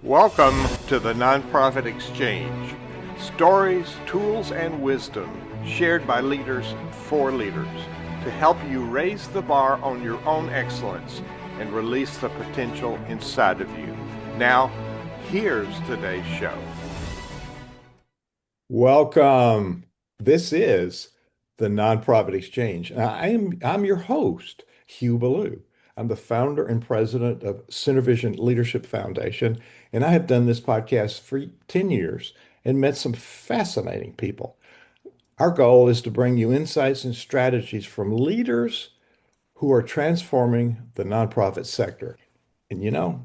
Welcome to the Nonprofit Exchange. Stories, tools, and wisdom shared by leaders for leaders to help you raise the bar on your own excellence and release the potential inside of you. Now, here's today's show. Welcome. This is the Nonprofit Exchange. I'm your host, Hugh Ballou. I'm the founder and president of Center Vision Leadership Foundation, and I have done this podcast for 10 years and met some fascinating people. Our goal is to bring you insights and strategies from leaders who are transforming the nonprofit sector. And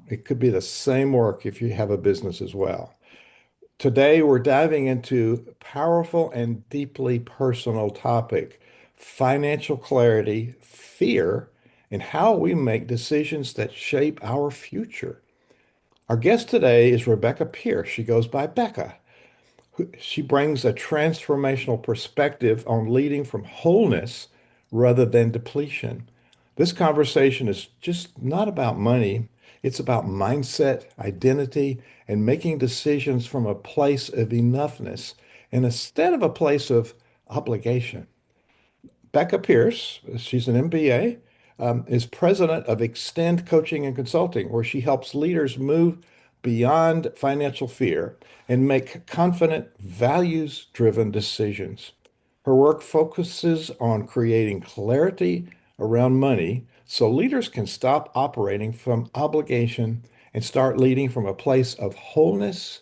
it could be the same work if you have a business as well. Today, we're diving into a powerful and deeply personal topic, financial clarity, fear, and how we make decisions that shape our future. Our guest today is Rebecca Pearce. She goes by Becca. She brings a transformational perspective on leading from wholeness rather than depletion. This conversation is just not about money. It's about mindset, identity, and making decisions from a place of enoughness and instead of a place of obligation. Becca Pearce, she's an MBA, is president of Extend Coaching and Consulting, where she helps leaders move beyond financial fear and make confident, values-driven decisions. Her work focuses on creating clarity around money so leaders can stop operating from obligation and start leading from a place of wholeness,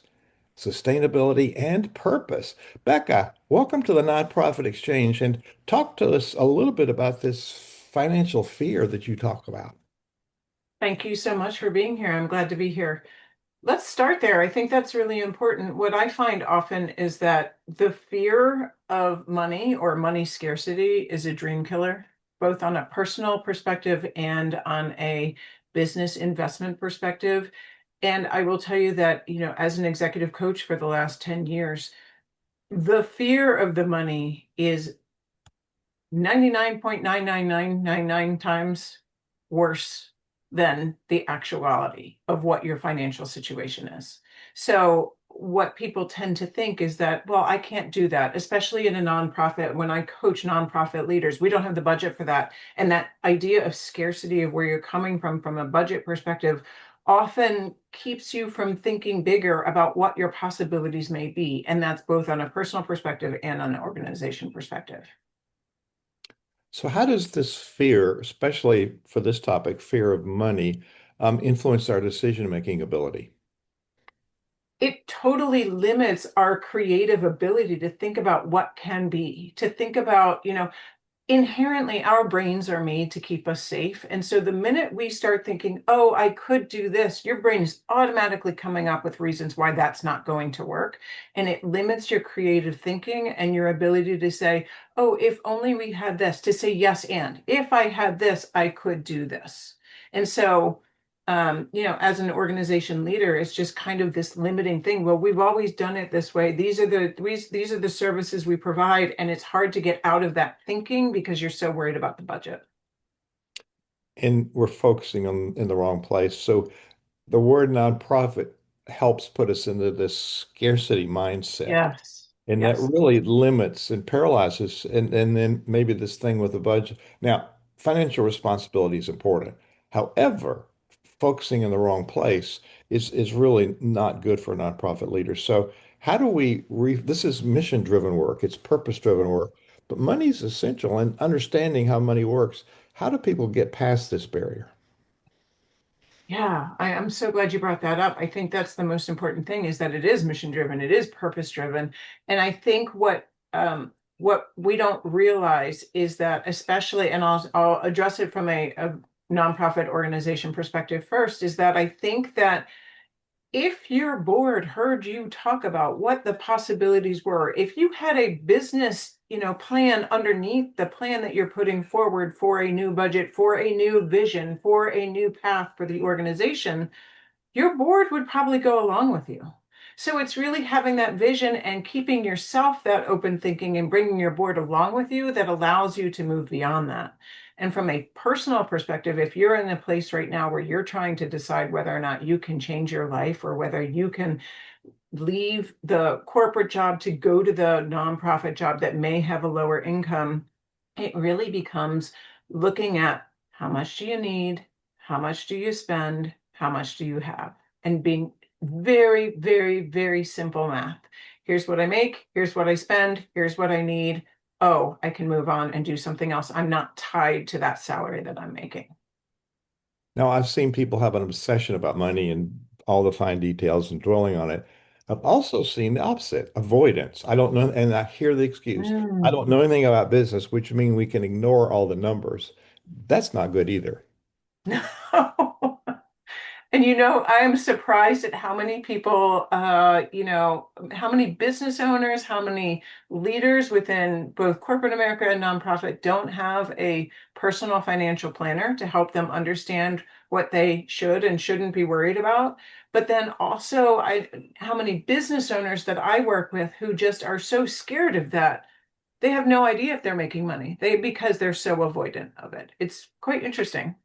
sustainability, and purpose. Becca, welcome to the Nonprofit Exchange and talk to us a little bit about this financial fear that you talk about. Thank you so much for being here. I'm glad to be here. Let's start there. I think that's really important. What I find often is that the fear of money or money scarcity is a dream killer, both on a personal perspective and on a business investment perspective. And I will tell you that, as an executive coach for the last 10 years, the fear of the money is 99.99999 times worse than the actuality of what your financial situation is. So what people tend to think is that, well, I can't do that, especially in a nonprofit. When I coach nonprofit leaders, we don't have the budget for that. And that idea of scarcity of where you're coming from a budget perspective, often keeps you from thinking bigger about what your possibilities may be. And that's both on a personal perspective and on an organization perspective. So, how does this fear, especially for this topic, fear of money, influence our decision-making ability? It totally limits our creative ability to think about what can be, to think about, inherently our brains are made to keep us safe. And so the minute we start thinking, oh, I could do this, your brain is automatically coming up with reasons why that's not going to work. And it limits your creative thinking and your ability to say, oh, if only we had this, to say yes, and if I had this, I could do this. And so as an organization leader, it's just kind of this limiting thing. Well, we've always done it this way. These are the services we provide, and it's hard to get out of that thinking because you're so worried about the budget. And we're focusing on in the wrong place. So, the word nonprofit helps put us into this scarcity mindset. Yes. And that Yes. really limits and paralyzes, and then maybe this thing with the budget. Now, financial responsibility is important. However, focusing in the wrong place is really not good for nonprofit leaders. So, how do this is mission-driven work, it's purpose-driven work, but money is essential and understanding how money works. How do people get past this barrier? Yeah, I'm so glad you brought that up. I think that's the most important thing is that it is mission driven, it is purpose driven. And I think what we don't realize is that, especially, and I'll address it from a nonprofit organization perspective first, is that I think that if your board heard you talk about what the possibilities were, if you had a business, plan underneath the plan that you're putting forward for a new budget, for a new vision, for a new path for the organization, your board would probably go along with you. So it's really having that vision and keeping yourself that open thinking and bringing your board along with you that allows you to move beyond that. And from a personal perspective, if you're in a place right now where you're trying to decide whether or not you can change your life or whether you can leave the corporate job to go to the nonprofit job that may have a lower income, it really becomes looking at how much do you need, how much do you spend, how much do you have, and being very, very, very simple math. Here's what I make, here's what I spend, here's what I need. Oh, I can move on and do something else. I'm not tied to that salary that I'm making. Now, I've seen people have an obsession about money and all the fine details and dwelling on it. I've also seen the opposite, avoidance. I don't know, and I hear the excuse, I Mm. don't know anything about business, which means we can ignore all the numbers. That's not good either. No. And I am surprised at how many people, how many business owners, how many leaders within both corporate America and nonprofit don't have a personal financial planner to help them understand what they should and shouldn't be worried about. But then also, how many business owners that I work with who just are so scared of that, they have no idea if they're making money. Because they're so avoidant of it. It's quite interesting.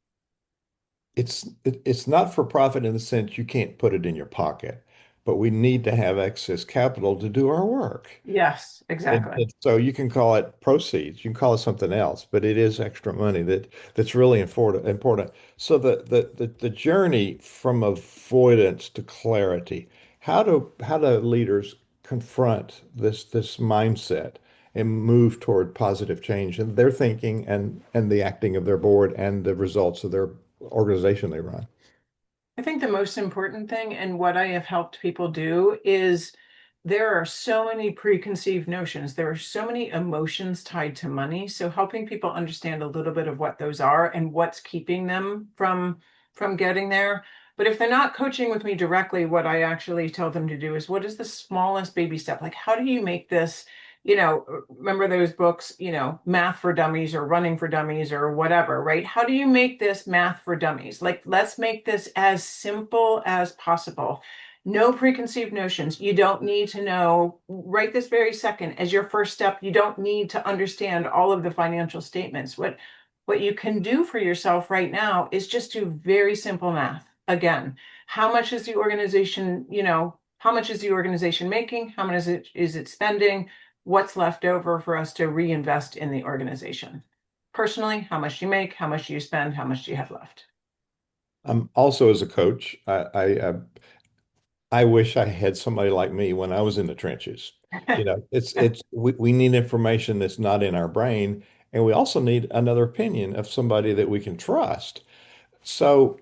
It's not for profit in the sense you can't put it in your pocket, but we need to have excess capital to do our work. Yes, exactly. And so you can call it proceeds, you can call it something else, but it is extra money that's really important. So the journey from avoidance to clarity, how do leaders confront this mindset and move toward positive change in their thinking and the acting of their board and the results of their organization they run? I think the most important thing and what I have helped people do is there are so many preconceived notions. There are so many emotions tied to money. So helping people understand a little bit of what those are and what's keeping them from getting there. But if they're not coaching with me directly, what I actually tell them to do is what is the smallest baby step? Like, how do you make this, remember those books, Math for Dummies or Running for Dummies or whatever, right? How do you make this math for dummies? Like, let's make this as simple as possible. No preconceived notions. You don't need to know right this very second as your first step. You don't need to understand all of the financial statements. What you can do for yourself right now is just do very simple math. Again, how much is the organization, how much is the organization making? How much is it spending? What's left over for us to reinvest in the organization? Personally, how much do you make? How much do you spend? How much do you have left? Also as a coach, I wish I had somebody like me when I was in the trenches. We need information that's not in our brain, and we also need another opinion of somebody that we can trust. So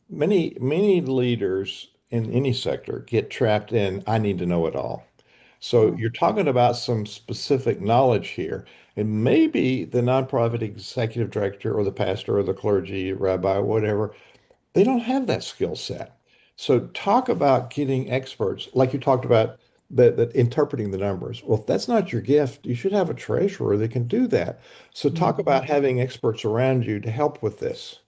many leaders in any sector get trapped in, I need to know it all. So you're talking about some specific knowledge here, and maybe the nonprofit executive director or the pastor or the clergy, rabbi, whatever, they don't have that skill set. So talk about getting experts, like you talked about that interpreting the numbers. Well, if that's not your gift, you should have a treasurer that can do that. So talk Mhm. about having experts around you to help with this.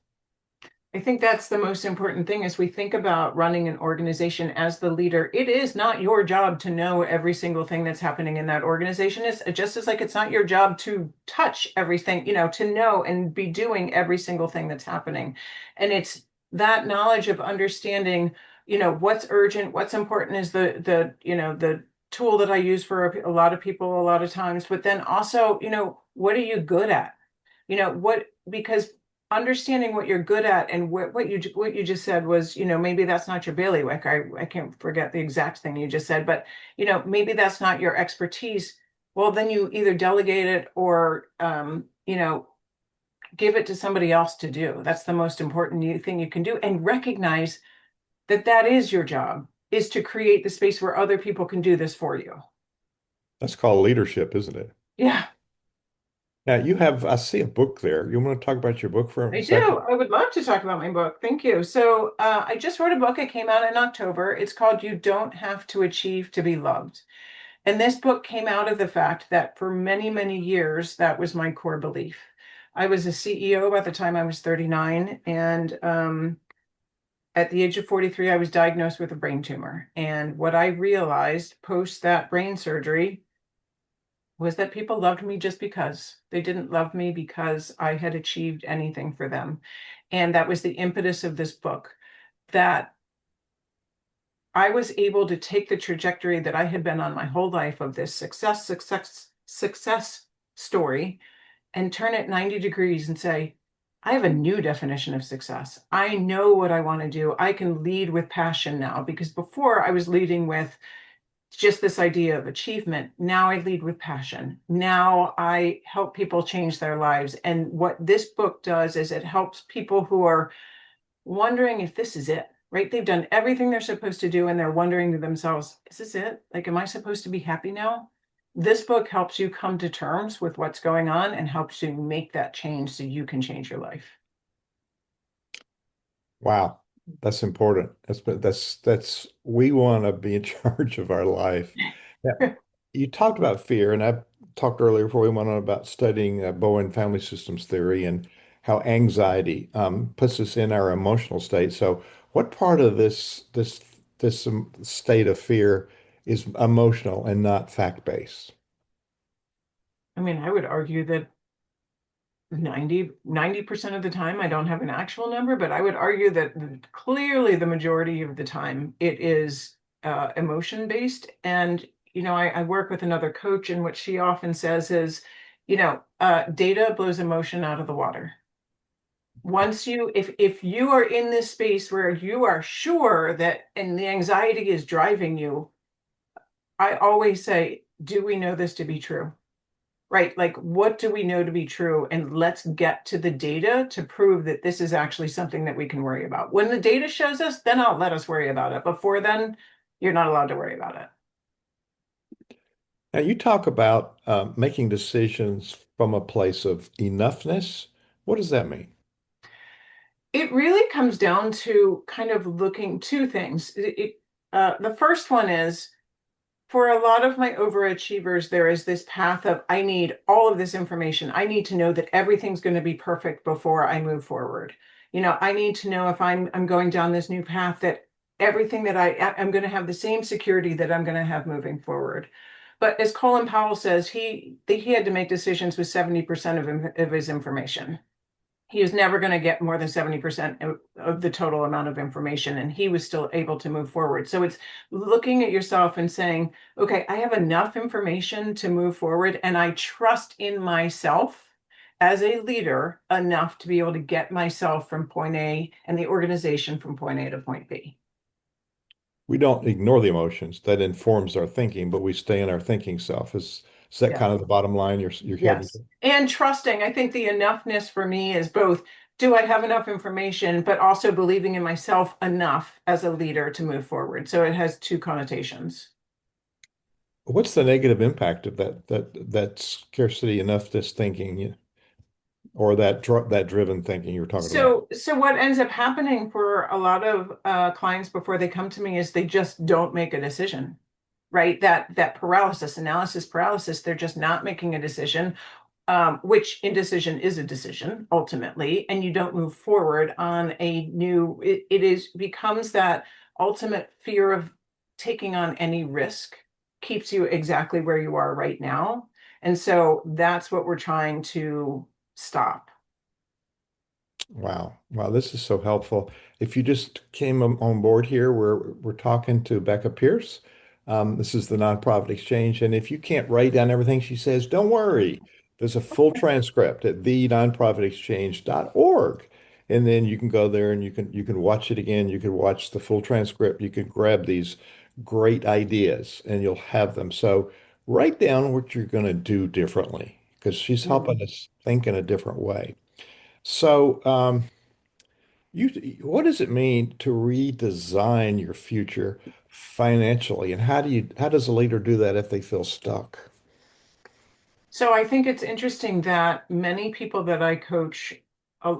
I think that's the most important thing as we think about running an organization as the leader. It is not your job to know every single thing that's happening in that organization. It's just as like it's not your job to touch everything, to know and be doing every single thing that's happening. And it's that knowledge of understanding, what's urgent, what's important is the tool that I use for a lot of people a lot of times, but then also, what are you good at? Because understanding what you're good at and what you just said was, maybe that's not your bailiwick. I can't forget the exact thing you just said, but maybe that's not your expertise. Well, then you either delegate it or give it to somebody else to do. That's the most important thing you can do, and recognize that that is your job, is to create the space where other people can do this for you. That's called leadership, isn't it? Yeah. Now I see a book there. You want to talk about your book for a I do. second? I would love to talk about my book. Thank you. So, I just wrote a book. It came out in October. It's called You Don't Have to Achieve to Be Loved. And this book came out of the fact that for many, many years, that was my core belief. I was a CEO by the time I was 39. And at the age of 43, I was diagnosed with a brain tumor. And what I realized post that brain surgery was that people loved me just because. They didn't love me because I had achieved anything for them. And that was the impetus of this book, that I was able to take the trajectory that I had been on my whole life of this success story and turn it 90 degrees and say, I have a new definition of success. I know what I want to do. I can lead with passion now, because before I was leading with just this idea of achievement. Now I lead with passion. Now I help people change their lives. And what this book does is it helps people who are wondering if this is it, right? They've done everything they're supposed to do and they're wondering to themselves, is this it? Like, am I supposed to be happy now? This book helps you come to terms with what's going on and helps you make that change so you can change your life. Wow, that's important. That's we want to be in charge of our life. Yeah. You talked about fear, and I talked earlier before we went on about studying Bowen family systems theory and how anxiety puts us in our emotional state. So, what part of this state of fear is emotional and not fact-based? I mean, I would argue that 90% of the time, I don't have an actual number, but I would argue that clearly the majority of the time it is emotion based. And, I work with another coach, and what she often says is, data blows emotion out of the water. If you are in this space where you are sure that, and the anxiety is driving you, I always say, do we know this to be true? Right. Like, what do we know to be true? And let's get to the data to prove that this is actually something that we can worry about. When the data shows us, then I'll let us worry about it. Before then, you're not allowed to worry about it. Now, you talk about making decisions from a place of enoughness. What does that mean? It really comes down to kind of looking two things. The first one is, for a lot of my overachievers, there is this path of, I need all of this information. I need to know that everything's going to be perfect before I move forward. I need to know if I'm going down this new path, that everything that I'm going to have the same security that I'm going to have moving forward. But as Colin Powell says, he had to make decisions with 70% of his information. He was never going to get more than 70% of the total amount of information, and he was still able to move forward. So it's looking at yourself and saying, okay, I have enough information to move forward, and I trust in myself as a leader enough to be able to get myself from point A and the organization from point A to point B. We don't ignore the emotions. That informs our thinking, but we stay in our thinking self. Is that Yeah. kind of the bottom line you're heading Yes. to? And trusting. I think the enoughness for me is both, do I have enough information, but also believing in myself enough as a leader to move forward. So it has two connotations. What's the negative impact of that scarcity enoughness thinking, or that driven thinking you were talking about? So what ends up happening for a lot of clients before they come to me is they just don't make a decision, right? That paralysis, analysis paralysis, they're just not making a decision, which indecision is a decision ultimately, and you don't move forward on a new, becomes that ultimate fear of taking on any risk, keeps you exactly where you are right now. And so that's what we're trying to stop. Wow. Wow, this is so helpful. If you just came on board here, we're talking to Becca Pearce. This is the Nonprofit Exchange. And if you can't write down everything she says, don't worry. There's a full transcript at thenonprofitexchange.org. And then you can go there and you can watch it again. You can watch the full transcript. You can grab these great ideas and you'll have them. So write down what you're going to do differently, because she's helping us think in a different way. So, what does it mean to redesign your future financially, and how does a leader do that if they feel stuck? So I think it's interesting that many people that I coach, uh,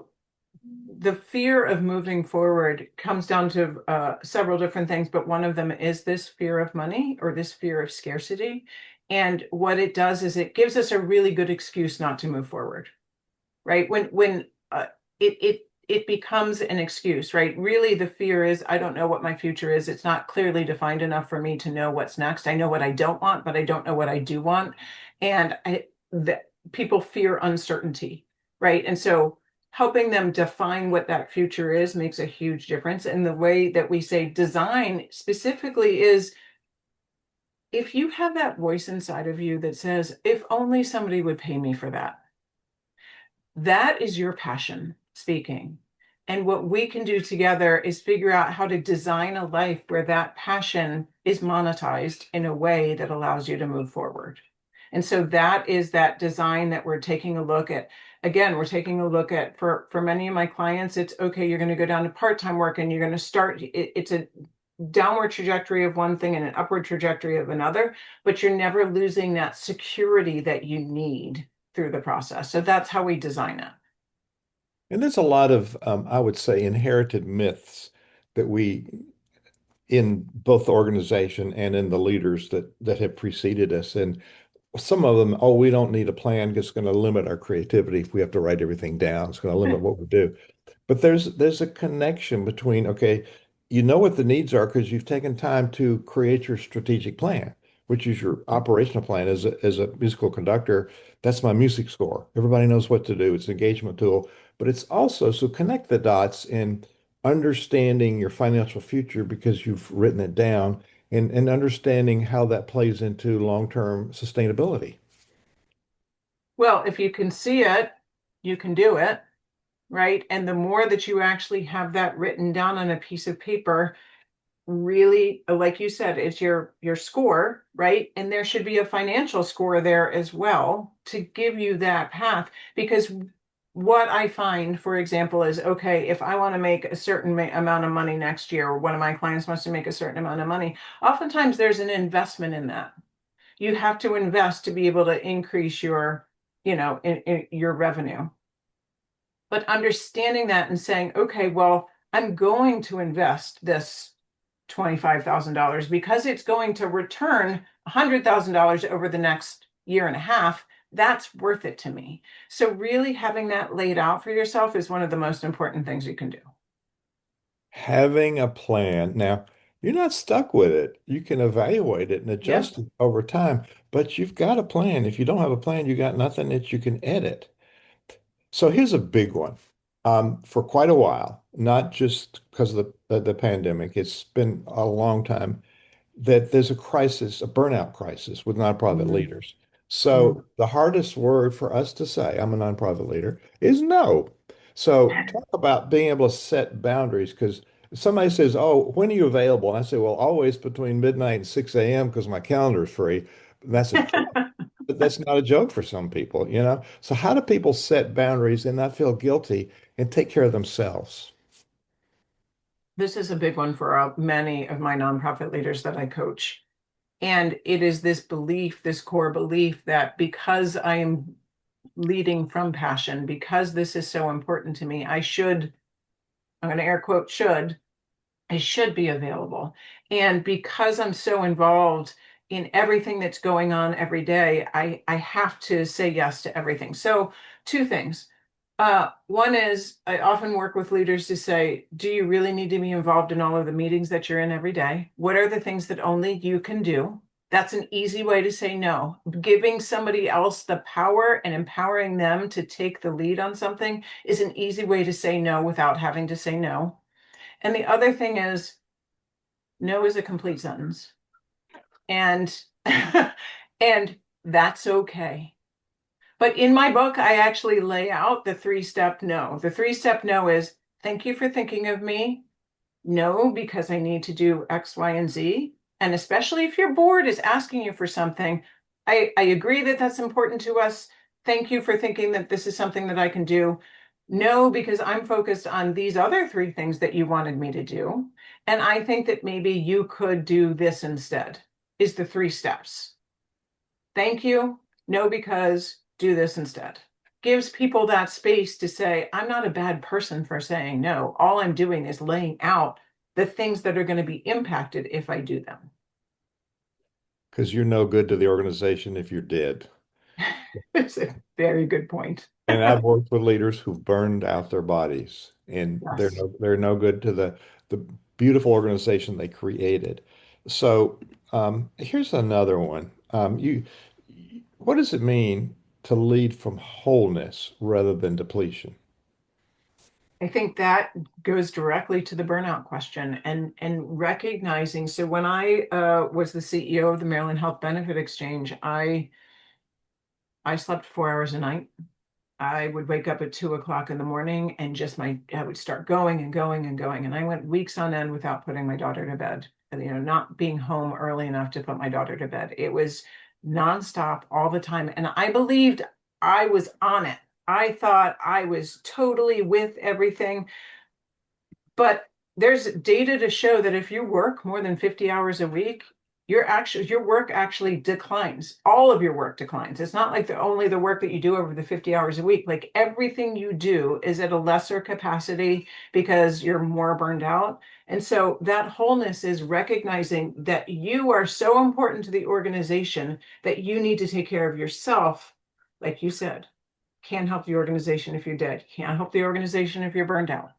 the fear of moving forward comes down to several different things, but one of them is this fear of money or this fear of scarcity. And what it does is it gives us a really good excuse not to move forward, right? When it it becomes an excuse, right? Really, the fear is, I don't know what my future is. It's not clearly defined enough for me to know what's next. I know what I don't want, but I don't know what I do want. And people fear uncertainty, right? And so helping them define what that future is makes a huge difference. And the way that we say design specifically is, if you have that voice inside of you that says, if only somebody would pay me for that, that is your passion speaking. And what we can do together is figure out how to design a life where that passion is monetized in a way that allows you to move forward. And so that is that design that we're taking a look at. Again, we're taking a look at, for many of my clients, it's okay, you're going to go down to part-time work and you're going to start, it's a downward trajectory of one thing and an upward trajectory of another, but you're never losing that security that you need through the process. So that's how we design it. And there's a lot of, I would say, inherited myths that we, in both the organization and in the leaders that have preceded us. And some of them, oh, we don't need a plan because it's going to limit our creativity if we have to write everything down. It's going to limit what we do. But there's a connection between, okay, you know what the needs are because you've taken time to create your strategic plan, which is your operational plan. As a musical conductor, that's my music score. Everybody knows what to do. It's an engagement tool, but it's also, so connect the dots in understanding your financial future because you've written it down, and understanding how that plays into long-term sustainability. Well, if you can see it, you can do it, right? And the more that you actually have that written down on a piece of paper, really, like you said, it's your score, right? And there should be a financial score there as well to give you that path. Because what I find, for example, is, okay, if I want to make a certain amount of money next year, or one of my clients wants to make a certain amount of money, oftentimes there's an investment in that. You have to invest to be able to increase your, in your revenue. But understanding that and saying, okay, well, I'm going to invest this $25,000 because it's going to return $100,000 over the next year and a half. That's worth it to me. So really having that laid out for yourself is one of the most important things you can do. Having a plan. Now, you're not stuck with it. You can evaluate it and Yep. adjust it over time, but you've got a plan. If you don't have a plan, you got nothing that you can edit. So here's a big one. For quite a while, not just because of the pandemic, it's been a long time that there's a crisis, a burnout crisis with nonprofit Mhm. leaders. So the hardest word for us to say, I'm a nonprofit leader, is no. So talk about being able to set boundaries because somebody says, "Oh, when are you available?" And I say, "Well, always between midnight and 6 a.m. because my calendar is free." And that's a joke. But that's not a joke for some people, you know? So how do people set boundaries and not feel guilty and take care of themselves? This is a big one for many of my nonprofit leaders that I coach. And it is this belief, this core belief that because I am leading from passion, because this is so important to me, I'm going to air quote, I should be available. And because I'm so involved in everything that's going on every day, I have to say yes to everything. So, two things. One is I often work with leaders to say, do you really need to be involved in all of the meetings that you're in every day? What are the things that only you can do? That's an easy way to say no. Giving somebody else the power and empowering them to take the lead on something is an easy way to say no without having to say no. And the other thing is, no is a complete sentence. And and that's okay. But in my book, I actually lay out the three-step no. The three-step no is, thank you for thinking of me. No, because I need to do X, Y, and Z. And especially if your board is asking you for something, I agree that that's important to us. Thank you for thinking that this is something that I can do. No, because I'm focused on these other three things that you wanted me to do. And I think that maybe you could do this instead, is the three steps. Thank you. No, because do this instead. Gives people that space to say, I'm not a bad person for saying no. All I'm doing is laying out the things that are going to be impacted if I do them. Because you're no good to the organization if you're dead. It's a very good point. And I've worked with leaders who've burned out their bodies and Yes. they're no good to the beautiful organization they created. So here's another one. What does it mean to lead from wholeness rather than depletion? I think that goes directly to the burnout question and recognizing. So when I was the CEO of the Maryland Health Benefit Exchange, I slept 4 hours a night. I would wake up at 2 o'clock in the morning and just I would start going and going and going. And I went weeks on end without putting my daughter to bed, not being home early enough to put my daughter to bed. It was nonstop all the time. And I believed I was on it. I thought I was totally with everything. But there's data to show that if you work more than 50 hours a week, your work actually declines. All of your work declines. It's not like only the work that you do over the 50 hours a week. Like everything you do is at a lesser capacity because you're more burned out. And so that wholeness is recognizing that you are so important to the organization that you need to take care of yourself. Like you said, can't help the organization if you're dead. Can't help the organization if you're burned out.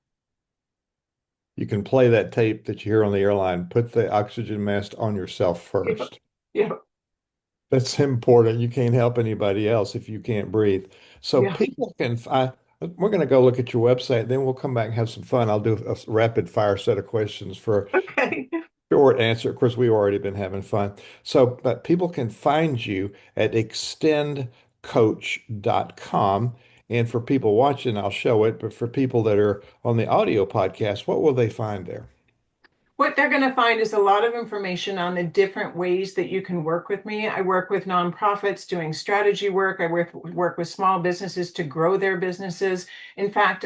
You can play that tape that you hear on the airline, put the oxygen mask on yourself Yeah. first. Yeah. That's important. You can't help anybody else if you can't breathe. So Yeah. people can, we're going to go look at your website, then we'll come back and have some fun. I'll do a rapid fire set of questions for Okay. short answer. Of course, we've already been having fun. So, but people can find you at extendcoach.com. And for people watching, I'll show it. But for people that are on the audio podcast, what will they find there? What they're going to find is a lot of information on the different ways that you can work with me. I work with nonprofits doing strategy work. I work with small businesses to grow their businesses. In fact,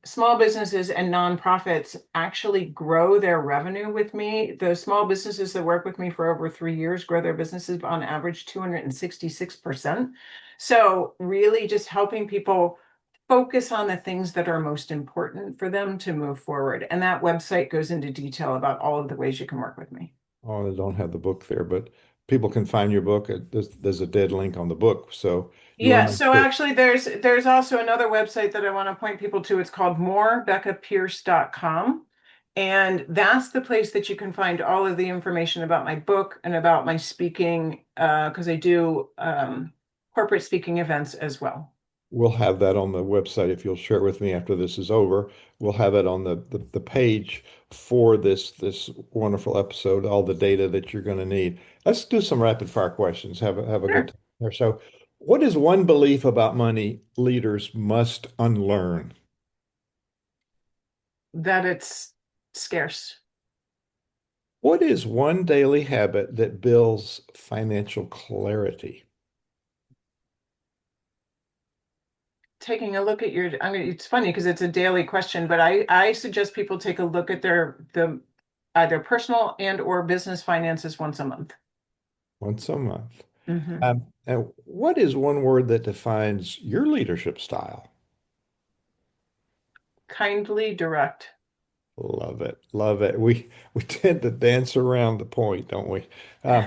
small businesses and nonprofits actually grow their revenue with me. The small businesses that work with me for over 3 years grow their businesses on average 266%. So really just helping people focus on the things that are most important for them to move forward. And that website goes into detail about all of the ways you can work with me. Oh, I don't have the book there, but people can find your book. There's a dead link on the book. So you want Yeah, to make so sure. actually there's also another website that I want to point people to. It's called morebeccapearce.com. And that's the place that you can find all of the information about my book and about my speaking, because I do corporate speaking events as well. We'll have that on the website if you'll share it with me after this is over. We'll have it on the page for this wonderful episode, all the data that you're going to need. Let's do some rapid fire questions. Have a good Sure. time here. So, what is one belief about money leaders must unlearn? That it's scarce. What is one daily habit that builds financial clarity? Taking a look at it's funny because it's a daily question, but I suggest people take a look at the either personal and or business finances once a month. Once a month. Hmm. And what is one word that defines your leadership style? Kindly direct. Love it. Love it. We tend to dance around the point, don't we? Uh,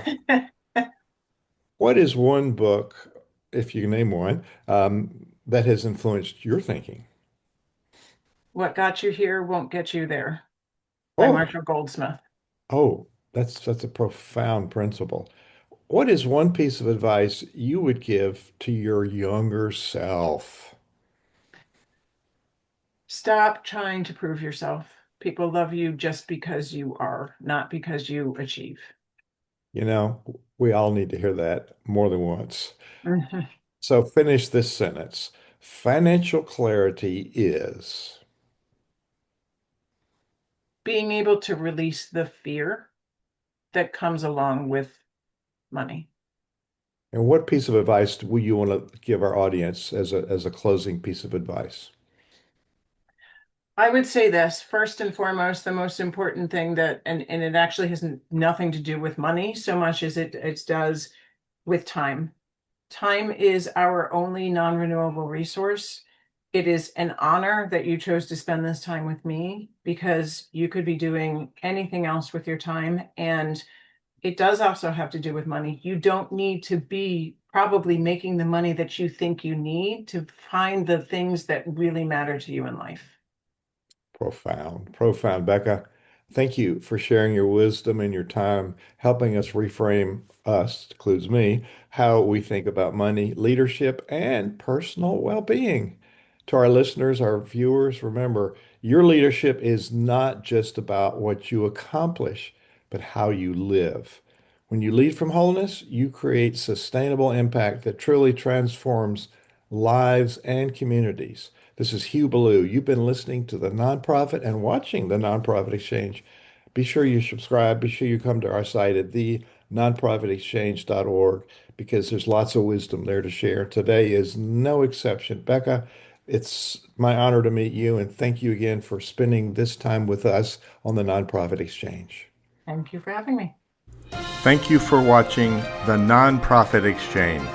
what is one book, if you can name one, that has influenced your thinking? What got you here won't get you there, by Oh, Marshall Goldsmith. oh, that's a profound principle. What is one piece of advice you would give to your younger self? Stop trying to prove yourself. People love you just because you are, not because you achieve. You know, we all need to hear that more than once. Mhm. So finish this sentence. Financial clarity is. Being able to release the fear that comes along with money. And what piece of advice would you want to give our audience as a closing piece of advice? I would say this first and foremost, the most important thing and it actually has nothing to do with money so much as it does with time. Time is our only non-renewable resource. It is an honor that you chose to spend this time with me because you could be doing anything else with your time. And it does also have to do with money. You don't need to be probably making the money that you think you need to find the things that really matter to you in life. Profound, profound. Becca, thank you for sharing your wisdom and your time, helping us reframe us, includes me, how we think about money, leadership, and personal well-being. To our listeners, our viewers, remember, your leadership is not just about what you accomplish, but how you live. When you lead from wholeness, you create sustainable impact that truly transforms lives and communities. This is Hugh Ballou. You've been listening to the Nonprofit and watching the Nonprofit Exchange. Be sure you subscribe. Be sure you come to our site at thenonprofitexchange.org because there's lots of wisdom there to share. Today is no exception. Becca, it's my honor to meet you, and thank you again for spending this time with us on the Nonprofit Exchange. Thank you for having me. Thank you for watching the Nonprofit Exchange.